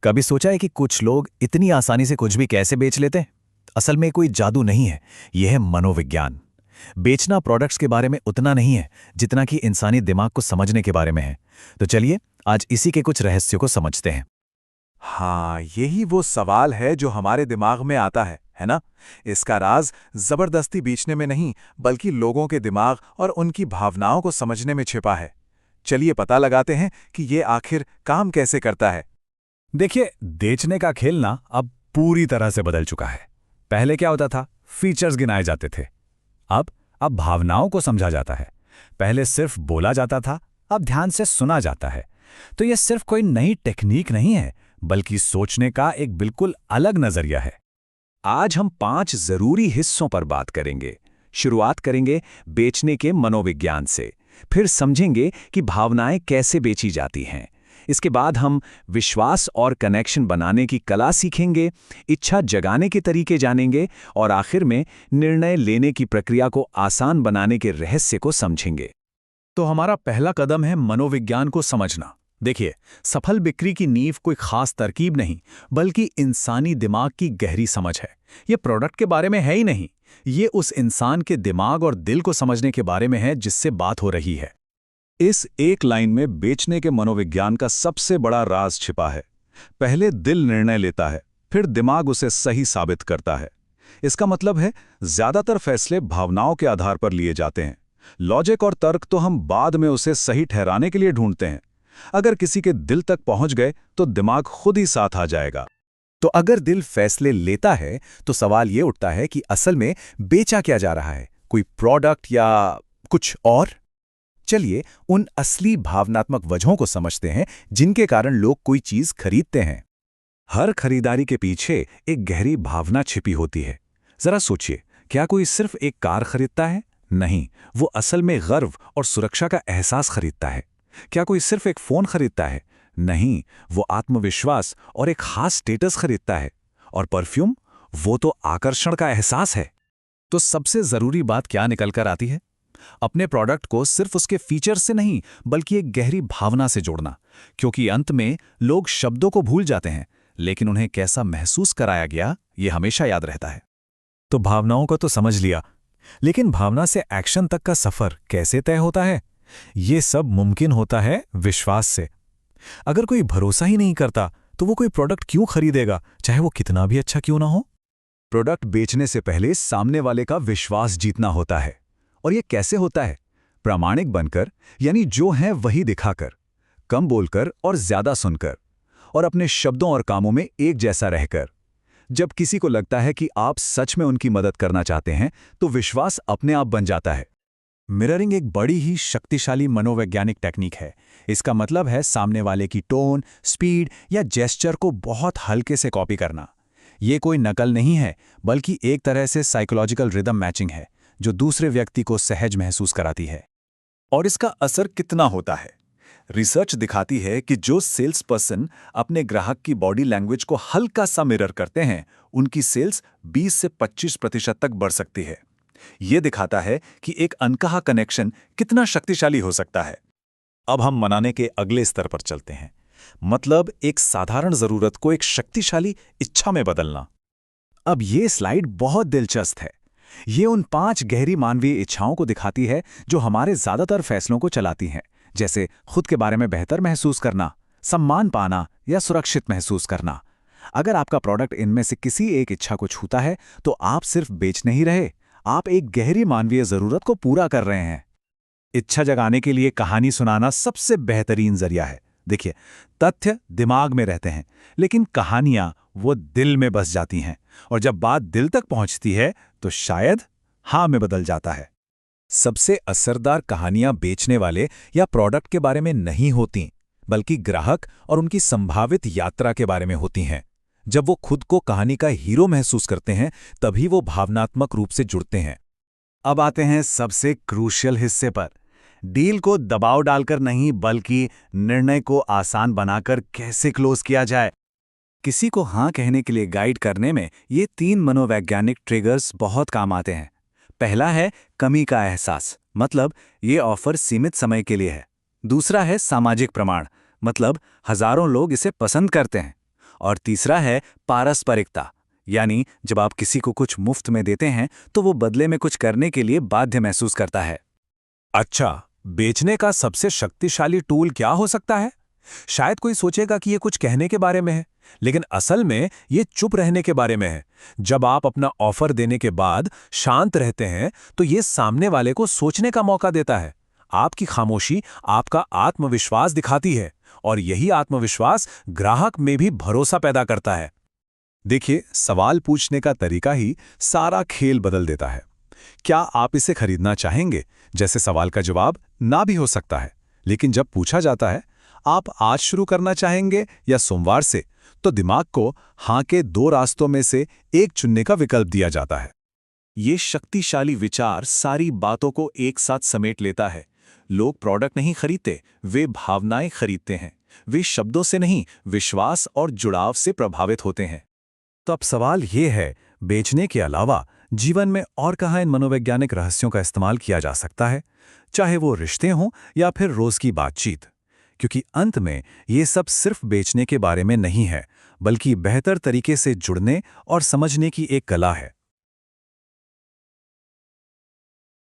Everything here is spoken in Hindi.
कभी सोचा है कि कुछ लोग इतनी आसानी से कुछ भी कैसे बेच लेते हैं? असल में कोई जादू नहीं है, यह है मनोविज्ञान। बेचना प्रोडक्ट्स के बारे में उतना नहीं है जितना कि इंसानी दिमाग को समझने के बारे में है। तो चलिए आज इसी के कुछ रहस्यों को समझते हैं। हाँ, यही वो सवाल है जो हमारे दिमाग में आता है ना? इसका राज जबरदस्ती बेचने में नहीं, बल्कि लोगों के दिमाग और उनकी भावनाओं को समझने में छिपा है। चलिए पता लगाते हैं कि ये आखिर काम कैसे करता है। देखिए, बेचने का खेल ना अब पूरी तरह से बदल चुका है। पहले क्या होता था? फीचर्स गिनाए जाते थे। अब भावनाओं को समझा जाता है। पहले सिर्फ बोला जाता था, अब ध्यान से सुना जाता है। तो यह सिर्फ कोई नई टेक्निक नहीं है, बल्कि सोचने का एक बिल्कुल अलग नजरिया है। आज हम 5 जरूरी हिस्सों पर बात करेंगे। शुरुआत करेंगे बेचने के मनोविज्ञान से, फिर समझेंगे कि भावनाएं कैसे बेची जाती हैं। इसके बाद हम विश्वास और कनेक्शन बनाने की कला सीखेंगे, इच्छा जगाने के तरीके जानेंगे और आखिर में निर्णय लेने की प्रक्रिया को आसान बनाने के रहस्य को समझेंगे। तो हमारा पहला कदम है मनोविज्ञान को समझना। देखिए, सफल बिक्री की नींव कोई खास तरकीब नहीं, बल्कि इंसानी दिमाग की गहरी समझ है। ये प्रोडक्ट के बारे में है ही नहीं, ये उस इंसान के दिमाग और दिल को समझने के बारे में है जिससे बात हो रही है। इस एक लाइन में बेचने के मनोविज्ञान का सबसे बड़ा राज छिपा है। पहले दिल निर्णय लेता है, फिर दिमाग उसे सही साबित करता है। इसका मतलब है ज्यादातर फैसले भावनाओं के आधार पर लिए जाते हैं। लॉजिक और तर्क तो हम बाद में उसे सही ठहराने के लिए ढूंढते हैं। अगर किसी के दिल तक पहुंच गए तो दिमाग खुद ही साथ आ जाएगा। तो अगर दिल फैसले लेता है तो सवाल ये उठता है कि असल में बेचा क्या जा रहा है, कोई प्रोडक्ट या कुछ और? चलिए उन असली भावनात्मक वजहों को समझते हैं जिनके कारण लोग कोई चीज खरीदते हैं। हर खरीदारी के पीछे एक गहरी भावना छिपी होती है। जरा सोचिए, क्या कोई सिर्फ एक कार खरीदता है? नहीं, वो असल में गर्व और सुरक्षा का एहसास खरीदता है। क्या कोई सिर्फ एक फोन खरीदता है? नहीं, वो आत्मविश्वास और एक खास स्टेटस खरीदता है। और परफ्यूम, वो तो आकर्षण का एहसास है। तो सबसे जरूरी बात क्या निकल कर आती है? अपने प्रोडक्ट को सिर्फ उसके फीचर से नहीं, बल्कि एक गहरी भावना से जोड़ना। क्योंकि अंत में लोग शब्दों को भूल जाते हैं, लेकिन उन्हें कैसा महसूस कराया गया ये हमेशा याद रहता है। तो भावनाओं को तो समझ लिया, लेकिन भावना से एक्शन तक का सफर कैसे तय होता है? ये सब मुमकिन होता है विश्वास से। अगर कोई भरोसा ही नहीं करता तो वो कोई प्रोडक्ट क्यों खरीदेगा, चाहे वो कितना भी अच्छा क्यों ना हो? प्रोडक्ट बेचने से पहले सामने वाले का विश्वास जीतना होता है। और ये कैसे होता है? प्रामाणिक बनकर, यानी जो है वही दिखाकर, कम बोलकर और ज्यादा सुनकर, और अपने शब्दों और कामों में एक जैसा रहकर। जब किसी को लगता है कि आप सच में उनकी मदद करना चाहते हैं, तो विश्वास अपने आप बन जाता है। मिररिंग एक बड़ी ही शक्तिशाली मनोवैज्ञानिक टेक्निक है। इसका मतलब है सामने वाले की टोन, स्पीड या जेस्चर को बहुत हल्के से कॉपी करना। ये कोई नकल नहीं है, बल्कि एक तरह से साइकोलॉजिकल रिदम मैचिंग है, जो दूसरे व्यक्ति को सहज महसूस कराती है। और इसका असर कितना होता है? रिसर्च दिखाती है कि जो सेल्स पर्सन अपने ग्राहक की बॉडी लैंग्वेज को हल्का सा मिरर करते हैं, उनकी सेल्स 20 से 25% तक बढ़ सकती है। यह दिखाता है कि एक अनकहा कनेक्शन कितना शक्तिशाली हो सकता है। अब हम मनाने के अगले स्तर पर चलते हैं, मतलब एक साधारण जरूरत को एक शक्तिशाली इच्छा में बदलना। अब ये स्लाइड बहुत दिलचस्प है। ये उन 5 गहरी मानवीय इच्छाओं को दिखाती है जो हमारे ज्यादातर फैसलों को चलाती हैं, जैसे खुद के बारे में बेहतर महसूस करना, सम्मान पाना या सुरक्षित महसूस करना। अगर आपका प्रोडक्ट इनमें से किसी एक इच्छा को छूता है, तो आप सिर्फ बेच नहीं रहे, आप एक गहरी मानवीय जरूरत को पूरा कर रहे हैं। इच्छा जगाने के लिए कहानी सुनाना सबसे बेहतरीन जरिया है। देखिए, तथ्य दिमाग में रहते हैं, लेकिन कहानियां वो दिल में बस जाती हैं, और जब बात दिल तक पहुंचती है तो शायद हाँ में बदल जाता है। सबसे असरदार कहानियां बेचने वाले या प्रोडक्ट के बारे में नहीं होती, बल्कि ग्राहक और उनकी संभावित यात्रा के बारे में होती हैं। जब वो खुद को कहानी का हीरो महसूस करते हैं, तभी वो भावनात्मक रूप से जुड़ते हैं। अब आते हैं सबसे क्रूशियल हिस्से पर। डील को दबाव डालकर नहीं, बल्कि निर्णय को आसान बनाकर कैसे क्लोज किया जाए। किसी को हाँ कहने के लिए गाइड करने में ये 3 मनोवैज्ञानिक ट्रिगर्स बहुत काम आते हैं। पहला है कमी का एहसास, मतलब ये ऑफर सीमित समय के लिए है। दूसरा है सामाजिक प्रमाण, मतलब हजारों लोग इसे पसंद करते हैं। और तीसरा है पारस्परिकता, यानी जब आप किसी को कुछ मुफ्त में देते हैं तो वो बदले में कुछ करने के लिए बाध्य महसूस करता है। अच्छा, बेचने का सबसे शक्तिशाली टूल क्या हो सकता है? शायद कोई सोचेगा कि ये कुछ कहने के बारे में है, लेकिन असल में ये चुप रहने के बारे में है। जब आप अपना ऑफर देने के बाद शांत रहते हैं तो ये सामने वाले को सोचने का मौका देता है। आपकी खामोशी आपका आत्मविश्वास दिखाती है और यही आत्मविश्वास ग्राहक में भी भरोसा पैदा करता है। देखिए, सवाल पूछने का तरीका ही सारा खेल बदल देता है। क्या आप इसे खरीदना चाहेंगे? जैसे सवाल का जवाब ना भी हो सकता है, लेकिन जब पूछा जाता है आप आज शुरू करना चाहेंगे या सोमवार से, तो दिमाग को हाँ के दो रास्तों में से एक चुनने का विकल्प दिया जाता है। ये शक्तिशाली विचार सारी बातों को एक साथ समेट लेता है। लोग प्रोडक्ट नहीं खरीदते, वे भावनाएं खरीदते हैं। वे शब्दों से नहीं, विश्वास और जुड़ाव से प्रभावित होते हैं। तो अब सवाल ये है, बेचने के अलावा जीवन में और कहाँ इन मनोवैज्ञानिक रहस्यों का इस्तेमाल किया जा सकता है, चाहे वो रिश्ते हों या फिर रोज की बातचीत? क्योंकि अंत में ये सब सिर्फ बेचने के बारे में नहीं है, बल्कि बेहतर तरीके से जुड़ने और समझने की एक कला है।